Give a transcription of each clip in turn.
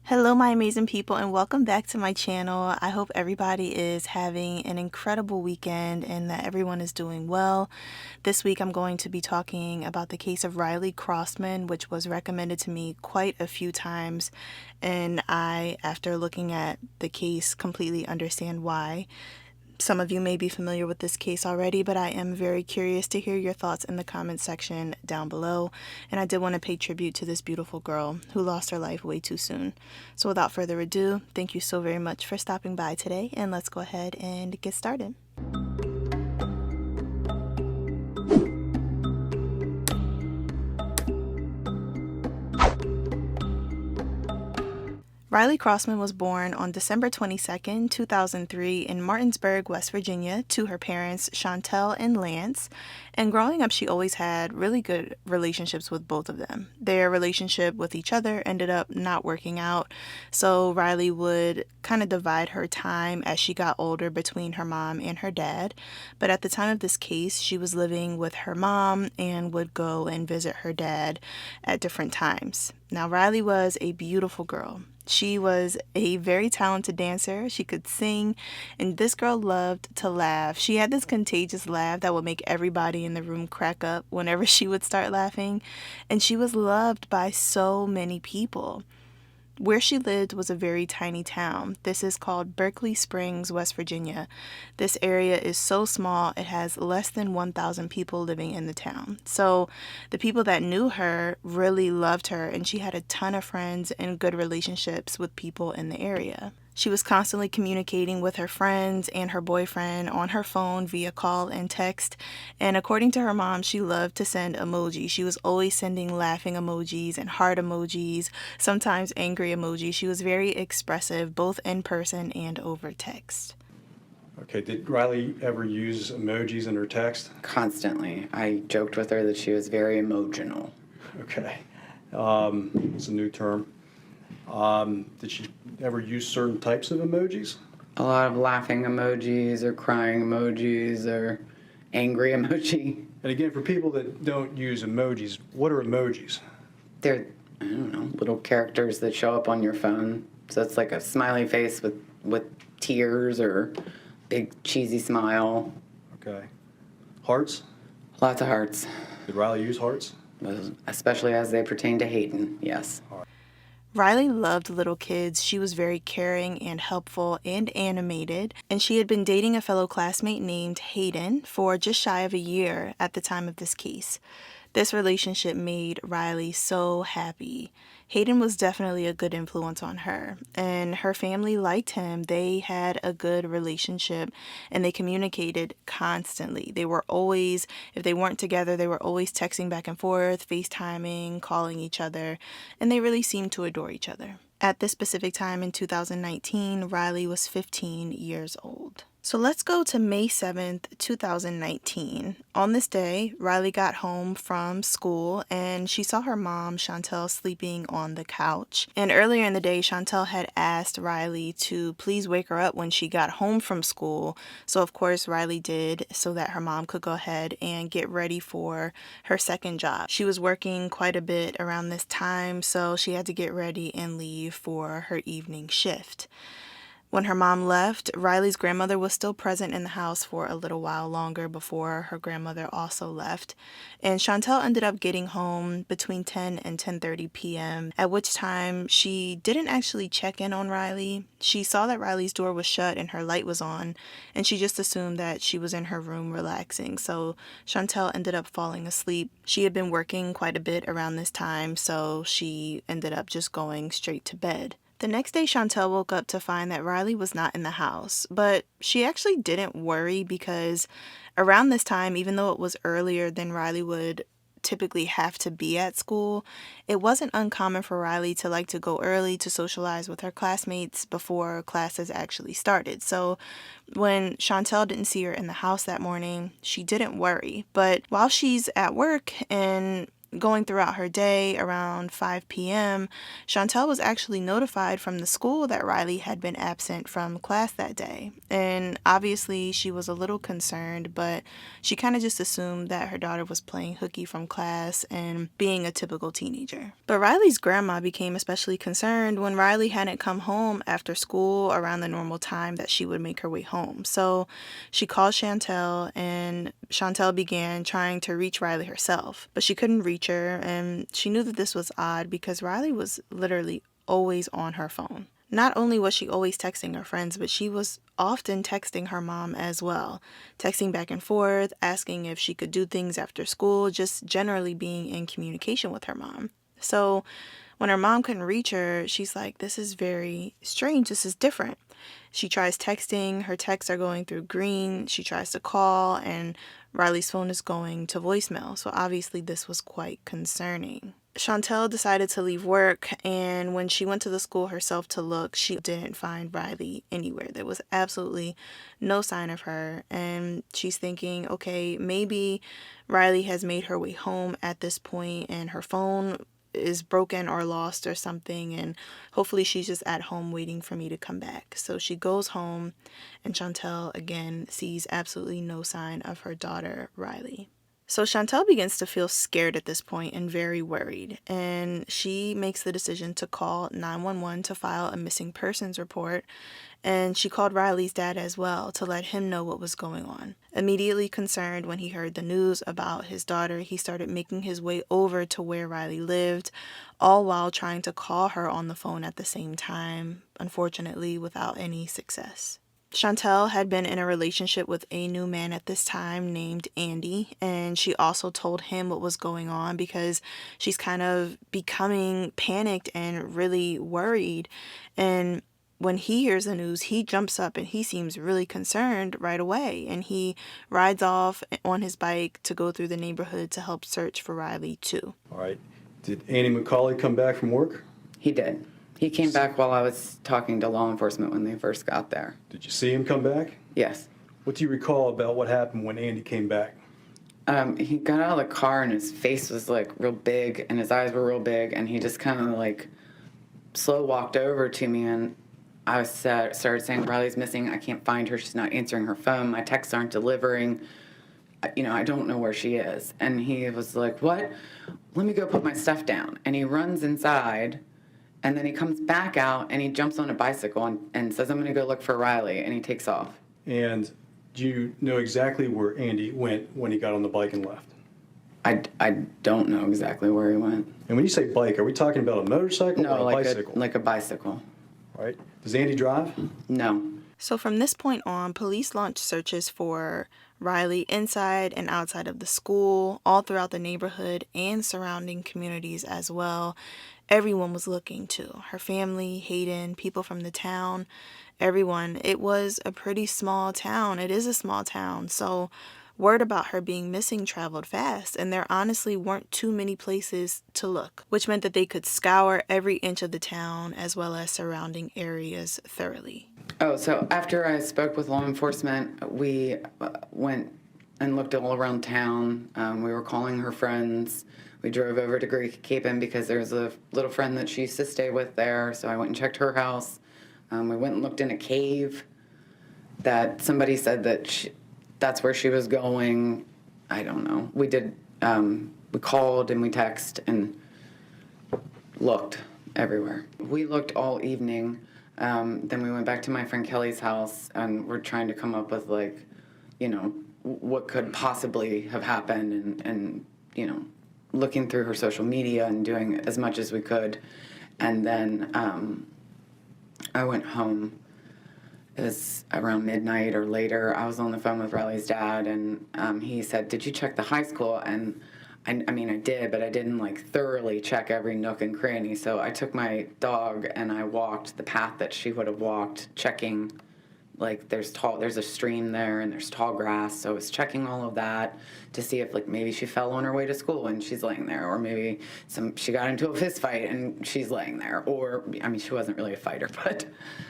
Hello, my amazing people, and welcome back to my channel. I hope everybody is having an incredible weekend and that everyone is doing well. This week, I'm going to be talking about the case of Riley Crossman, which was recommended to me quite a few times. And I, after looking at the case, completely understand why. Some of you may be familiar with this case already, but I am very curious to hear your thoughts in the comment section down below. And I did want to pay tribute to this beautiful girl who lost her life way too soon. So without further ado, thank you so very much for stopping by today, and let's go ahead and get started. Riley Crossman was born on December 22nd, 2003 in Martinsburg, West Virginia, to her parents Chantel and Lance. And growing up, she always had really good relationships with both of them. Their relationship with each other ended up not working out, so Riley would kind of divide her time as she got older between her mom and her dad. But at the time of this case, she was living with her mom and would go and visit her dad at different times. Now, Riley was a beautiful girl. She was a very talented dancer. She could sing, and this girl loved to laugh. She had this contagious laugh that would make everybody in the room crack up whenever she would start laughing, and she was loved by so many people. Where she lived was a very tiny town. This is called Berkeley Springs, West Virginia. This area is so small, it has less than 1,000 people living in the town. So the people that knew her really loved her, and she had a ton of friends and good relationships with people in the area. She was constantly communicating with her friends and her boyfriend on her phone via call and text. And according to her mom, she loved to send emojis. She was always sending laughing emojis and heart emojis, sometimes angry emojis. She was very expressive, both in person and over text. Okay, did Riley ever use emojis in her text? Constantly. I joked with her that she was very emotional. Okay, it's a new term. Did she ever use certain types of emojis? A lot of laughing emojis or crying emojis or angry emoji. And again, for people that don't use emojis, what are emojis? They're, I don't know, little characters that show up on your phone. So it's like a smiley face with tears or big cheesy smile. Okay. Hearts? Lots of hearts. Did Riley use hearts? Especially as they pertain to Hayden, yes. Riley loved little kids. She was very caring and helpful and animated, and she had been dating a fellow classmate named Hayden for just shy of a year at the time of this case. This relationship made Riley so happy. Hayden was definitely a good influence on her, and her family liked him. They had a good relationship, and they communicated constantly. They were always, if they weren't together, they were always texting back and forth, FaceTiming, calling each other, and they really seemed to adore each other. At this specific time in 2019, Riley was 15 years old. So let's go to May 7th, 2019. On this day, Riley got home from school and she saw her mom, Chantel, sleeping on the couch. And earlier in the day, Chantel had asked Riley to please wake her up when she got home from school. So of course, Riley did so that her mom could go ahead and get ready for her second job. She was working quite a bit around this time, so she had to get ready and leave for her evening shift. When her mom left, Riley's grandmother was still present in the house for a little while longer before her grandmother also left. And Chantel ended up getting home between 10 and 10:30 p.m., at which time she didn't actually check in on Riley. She saw that Riley's door was shut and her light was on, and she just assumed that she was in her room relaxing. So Chantel ended up falling asleep. She had been working quite a bit around this time, so she ended up just going straight to bed. The next day, Chantel woke up to find that Riley was not in the house, but she actually didn't worry because around this time, even though it was earlier than Riley would typically have to be at school, it wasn't uncommon for Riley to like to go early to socialize with her classmates before classes actually started. So when Chantel didn't see her in the house that morning, she didn't worry. But while she's at work and going throughout her day around 5 p.m., Chantel was actually notified from the school that Riley had been absent from class that day. And obviously, she was a little concerned, but she kind of just assumed that her daughter was playing hooky from class and being a typical teenager. But Riley's grandma became especially concerned when Riley hadn't come home after school around the normal time that she would make her way home. So she called Chantel, and Chantel began trying to reach Riley herself, but she couldn't reach her, and she knew that this was odd because Riley was literally always on her phone. Not only was she always texting her friends, but she was often texting her mom as well, texting back and forth, asking if she could do things after school, just generally being in communication with her mom. So when her mom couldn't reach her, she's like, this is very strange. This is different. She tries texting. Her texts are going through green. She tries to call, and Riley's phone is going to voicemail. So obviously this was quite concerning. Chantel decided to leave work, and when she went to the school herself to look, she didn't find Riley anywhere. There was absolutely no sign of her, and she's thinking, okay, maybe Riley has made her way home at this point, and her phone is broken or lost or something, and hopefully she's just at home waiting for me to come back. So she goes home, and Chantel again sees absolutely no sign of her daughter, Riley. So Chantel begins to feel scared at this point and very worried, and she makes the decision to call 911 to file a missing persons report, and she called Riley's dad as well to let him know what was going on. Immediately concerned when he heard the news about his daughter, he started making his way over to where Riley lived, all while trying to call her on the phone at the same time, unfortunately without any success. Chantel had been in a relationship with a new man at this time named Andy, and she also told him what was going on because she's kind of becoming panicked and really worried. And when he hears the news, he jumps up and he seems really concerned right away, and he rides off on his bike to go through the neighborhood to help search for Riley too. All right. Did Andy McCauley come back from work? He did. He came back while I was talking to law enforcement when they first got there. Did you see him come back? Yes. What do you recall about what happened when Andy came back? He got out of the car and his face was like real big and his eyes were real big, and he just kind of like slow walked over to me, and I started saying, Riley's missing. I can't find her. She's not answering her phone. My texts aren't delivering. I don't know where she is. And he was like, what? Let me go put my stuff down. And he runs inside. And then he comes back out, and he jumps on a bicycle and says, I'm going to go look for Riley, and he takes off. And do you know exactly where Andy went when he got on the bike and left? I don't know exactly where he went. And when you say bike, are we talking about a motorcycle or a bicycle? Like a bicycle. All right. Does Andy drive? No. So from this point on, police launched searches for Riley inside and outside of the school, all throughout the neighborhood and surrounding communities as well. Everyone was looking too. Her family, Hayden, people from the town, everyone. It was a pretty small town. It is a small town. So word about her being missing traveled fast, and there honestly weren't too many places to look, which meant that they could scour every inch of the town as well as surrounding areas thoroughly. Oh, so after I spoke with law enforcement, we went and looked all around town. We were calling her friends. We drove over to Greek Capen because there's a little friend that she used to stay with there, so I went and checked her house. We went and looked in a cave that somebody said that that's where she was going. I don't know. We did. We called and we texted and looked everywhere. We looked all evening. Then we went back to my friend Kelly's house, and we're trying to come up with, like, what could possibly have happened, and looking through her social media and doing as much as we could. And then I went home. It was around midnight or later. I was on the phone with Riley's dad, and he said, did you check the high school? And I mean, I did, but I didn't, like, thoroughly check every nook and cranny. So I took my dog and I walked the path that she would have walked, checking, like, there's a stream there and there's tall grass. So I was checking all of that to see if, like, maybe she fell on her way to school and she's laying there, or maybe she got into a fist fight and she's laying there, or, I mean, she wasn't really a fighter, but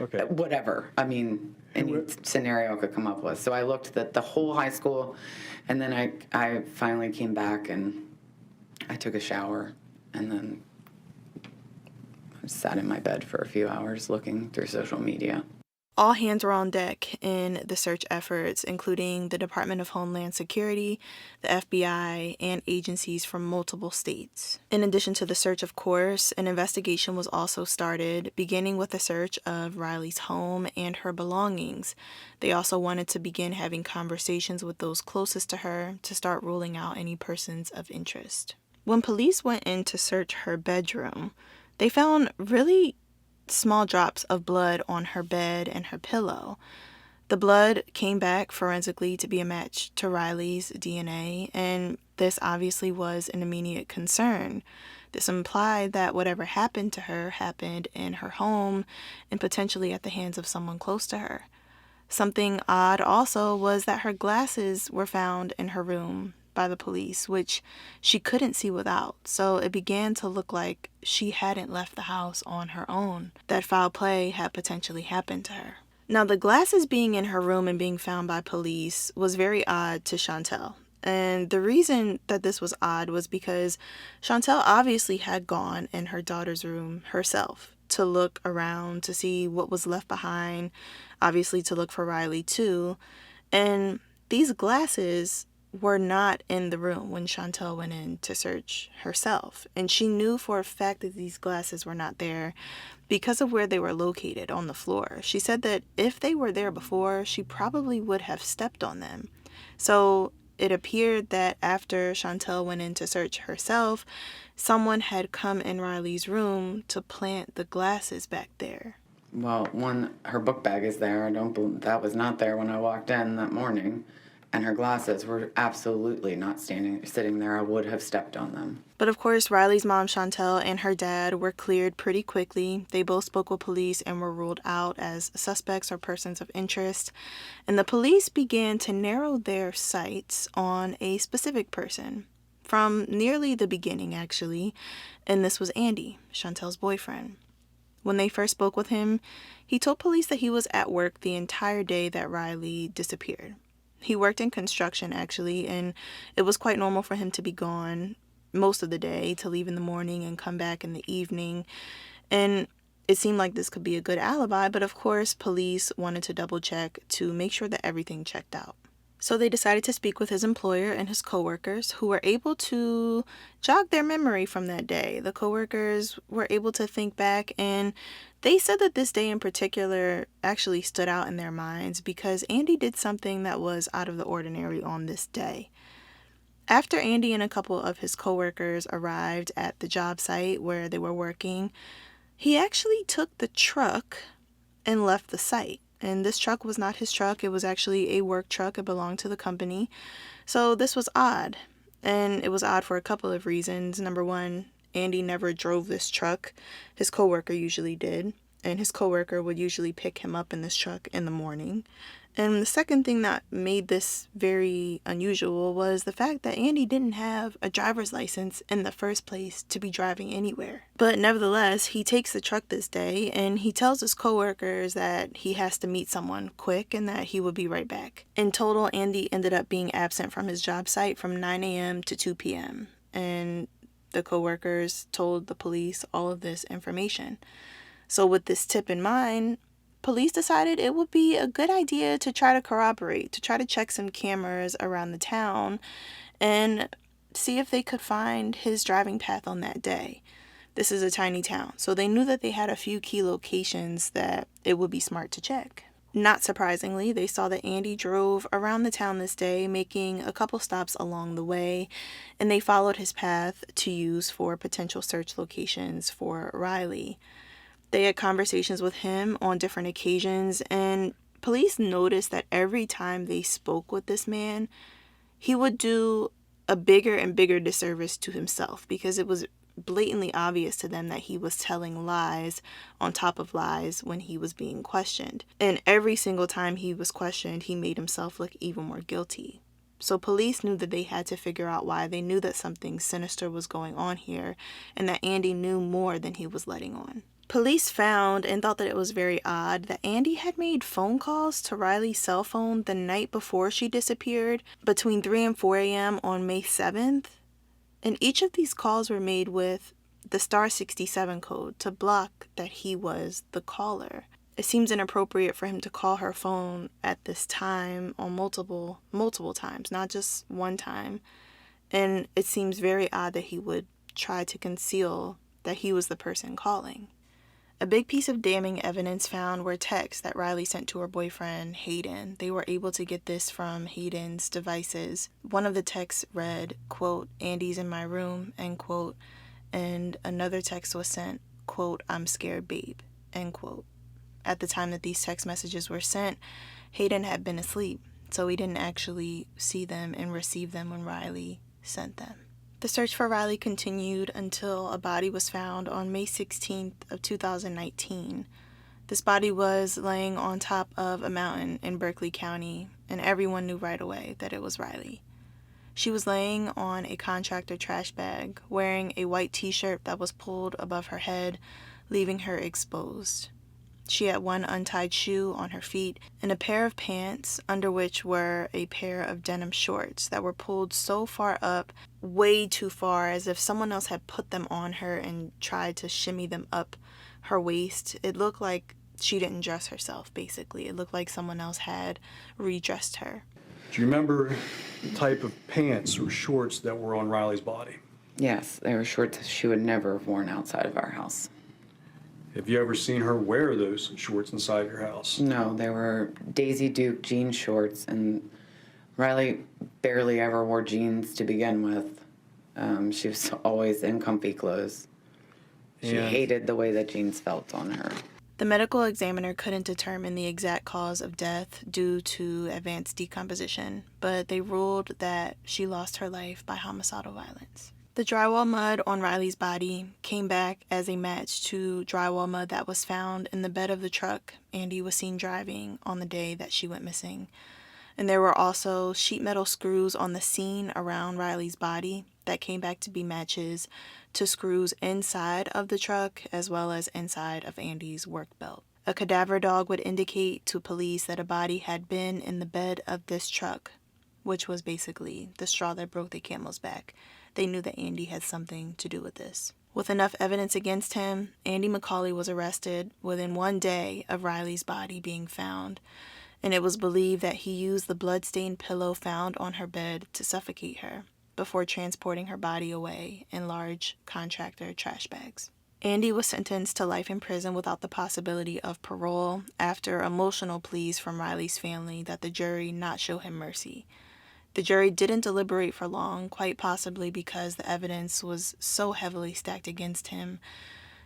Okay. whatever. I mean, any scenario could come up with. So I looked at the whole high school, and then I finally came back and I took a shower and then I sat in my bed for a few hours looking through social media. All hands were on deck in the search efforts, including the Department of Homeland Security, the FBI, and agencies from multiple states. In addition to the search, of course, an investigation was also started, beginning with a search of Riley's home and her belongings. They also wanted to begin having conversations with those closest to her to start ruling out any persons of interest. When police went in to search her bedroom, they found really small drops of blood on her bed and her pillow. The blood came back forensically to be a match to Riley's DNA, and this obviously was an immediate concern. This implied that whatever happened to her happened in her home and potentially at the hands of someone close to her. Something odd also was that her glasses were found in her room by the police, which she couldn't see without, so it began to look like she hadn't left the house on her own, that foul play had potentially happened to her. Now, the glasses being in her room and being found by police was very odd to Chantel, and the reason that this was odd was because Chantel obviously had gone in her daughter's room herself to look around to see what was left behind, obviously to look for Riley too, and these glasses were not in the room when Chantel went in to search herself. And she knew for a fact that these glasses were not there because of where they were located on the floor. She said that if they were there before, she probably would have stepped on them. So it appeared that after Chantel went in to search herself, someone had come in Riley's room to plant the glasses back there. Well, her book bag is there. That was not there when I walked in that morning. And her glasses were absolutely not sitting there. I would have stepped on them. But of course, Riley's mom, Chantel, and her dad were cleared pretty quickly. They both spoke with police and were ruled out as suspects or persons of interest. And the police began to narrow their sights on a specific person from nearly the beginning, actually. And this was Andy, Chantel's boyfriend. When they first spoke with him, he told police that he was at work the entire day that Riley disappeared. He worked in construction, actually, and it was quite normal for him to be gone most of the day, to leave in the morning and come back in the evening. And it seemed like this could be a good alibi, but of course, police wanted to double check to make sure that everything checked out. So they decided to speak with his employer and his coworkers, who were able to jog their memory from that day. The coworkers were able to think back, and they said that this day in particular actually stood out in their minds because Andy did something that was out of the ordinary on this day. After Andy and a couple of his coworkers arrived at the job site where they were working, he actually took the truck and left the site. And this truck was not his truck. It was actually a work truck. It belonged to the company. So this was odd. And it was odd for a couple of reasons. Number one, Andy never drove this truck. His coworker usually did. And his coworker would usually pick him up in this truck in the morning. And the second thing that made this very unusual was the fact that Andy didn't have a driver's license in the first place to be driving anywhere. But nevertheless, he takes the truck this day and he tells his coworkers that he has to meet someone quick and that he will be right back. In total, Andy ended up being absent from his job site from 9 a.m. to 2 p.m. And the coworkers told the police all of this information. So with this tip in mind, police decided it would be a good idea to try to corroborate, to try to check some cameras around the town and see if they could find his driving path on that day. This is a tiny town, so they knew that they had a few key locations that it would be smart to check. Not surprisingly, they saw that Andy drove around the town this day, making a couple stops along the way, and they followed his path to use for potential search locations for Riley. They had conversations with him on different occasions, and police noticed that every time they spoke with this man, he would do a bigger and bigger disservice to himself because it was blatantly obvious to them that he was telling lies on top of lies when he was being questioned. And every single time he was questioned, he made himself look even more guilty. So police knew that they had to figure out why. They knew that something sinister was going on here and that Andy knew more than he was letting on. Police found and thought that it was very odd that Andy had made phone calls to Riley's cell phone the night before she disappeared between 3 and 4 a.m. on May 7th. And each of these calls were made with the star 67 code to block that he was the caller. It seems inappropriate for him to call her phone at this time on multiple times, not just one time. And it seems very odd that he would try to conceal that he was the person calling. A big piece of damning evidence found were texts that Riley sent to her boyfriend, Hayden. They were able to get this from Hayden's devices. One of the texts read, quote, "Andy's in my room," end quote, and another text was sent, quote, "I'm scared, babe," end quote. At the time that these text messages were sent, Hayden had been asleep, so he didn't actually see them and receive them when Riley sent them. The search for Riley continued until a body was found on May 16th of 2019. This body was laying on top of a mountain in Berkeley County, and everyone knew right away that it was Riley. She was laying on a contractor trash bag, wearing a white t-shirt that was pulled above her head, leaving her exposed. She had one untied shoe on her feet and a pair of pants under which were a pair of denim shorts that were pulled so far up, way too far, as if someone else had put them on her and tried to shimmy them up her waist. It looked like she didn't dress herself, basically. It looked like someone else had redressed her. Do you remember the type of pants or shorts that were on Riley's body? Yes, they were shorts she would never have worn outside of our house. Have you ever seen her wear those shorts inside your house? No, they were Daisy Duke jean shorts, and Riley barely ever wore jeans to begin with. She was always in comfy clothes. She And- hated the way that jeans felt on her. The medical examiner couldn't determine the exact cause of death due to advanced decomposition, but they ruled that she lost her life by homicidal violence. The drywall mud on Riley's body came back as a match to drywall mud that was found in the bed of the truck Andy was seen driving on the day that she went missing. And there were also sheet metal screws on the scene around Riley's body that came back to be matches to screws inside of the truck as well as inside of Andy's work belt. A cadaver dog would indicate to police that a body had been in the bed of this truck, which was basically the straw that broke the camel's back. They knew that Andy had something to do with this. With enough evidence against him, Andy McCauley was arrested within 1 day of Riley's body being found, and it was believed that he used the blood-stained pillow found on her bed to suffocate her before transporting her body away in large contractor trash bags. Andy was sentenced to life in prison without the possibility of parole after emotional pleas from Riley's family that the jury not show him mercy. The jury didn't deliberate for long, quite possibly because the evidence was so heavily stacked against him.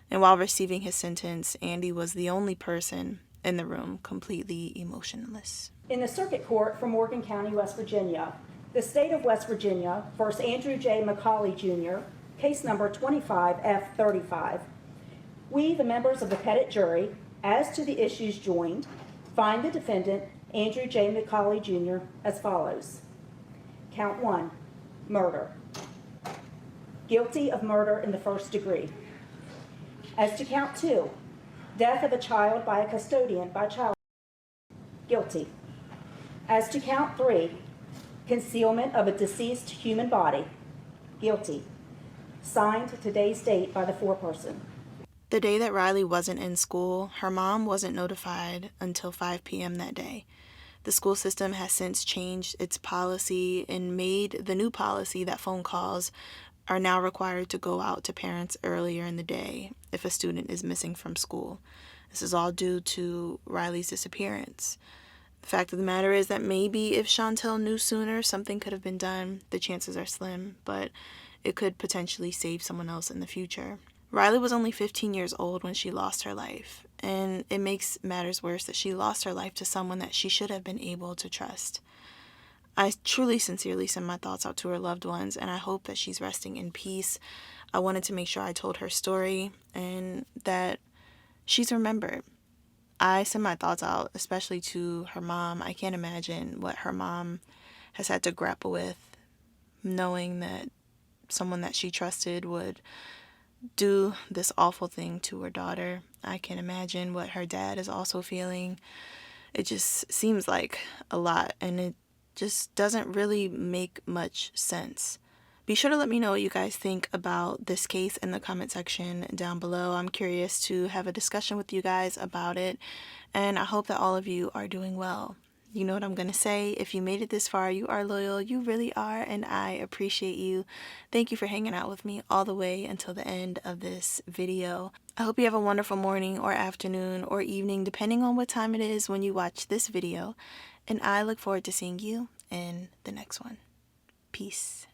And while receiving his sentence, Andy was the only person in the room completely emotionless. In the Circuit Court for Morgan County, West Virginia, the State of West Virginia versus Andrew J. McCauley, Jr., case number 25F35. We, the members of the Pettit jury, as to the issues joined, find the defendant, Andrew J. McCauley, Jr., as follows. Count 1, murder. Guilty of murder in the first degree. As to count 2, death of a child by a custodian by child. Guilty. As to count 3, concealment of a deceased human body. Guilty. Signed today's date by the foreperson. The day that Riley wasn't in school, her mom wasn't notified until 5 p.m. that day. The school system has since changed its policy and made the new policy that phone calls are now required to go out to parents earlier in the day if a student is missing from school. This is all due to Riley's disappearance. The fact of the matter is that maybe if Chantel knew sooner, something could have been done. The chances are slim, but it could potentially save someone else in the future. Riley was only 15 years old when she lost her life, and it makes matters worse that she lost her life to someone that she should have been able to trust. I truly, sincerely send my thoughts out to her loved ones, and I hope that she's resting in peace. I wanted to make sure I told her story and that she's remembered. I send my thoughts out, especially to her mom. I can't imagine what her mom has had to grapple with, knowing that someone that she trusted would do this awful thing to her daughter. I can imagine what her dad is also feeling. It just seems like a lot, and it just doesn't really make much sense Be sure to let me know what you guys think about this case in the comment section down below. I'm curious to have a discussion with you guys about it, and I hope that all of you are doing well. You know what I'm going to say. If you made it this far, you are loyal. You really are, and I appreciate you. Thank you for hanging out with me all the way until the end of this video. I hope you have a wonderful morning or afternoon or evening, depending on what time it is when you watch this video. And I look forward to seeing you in the next one. Peace.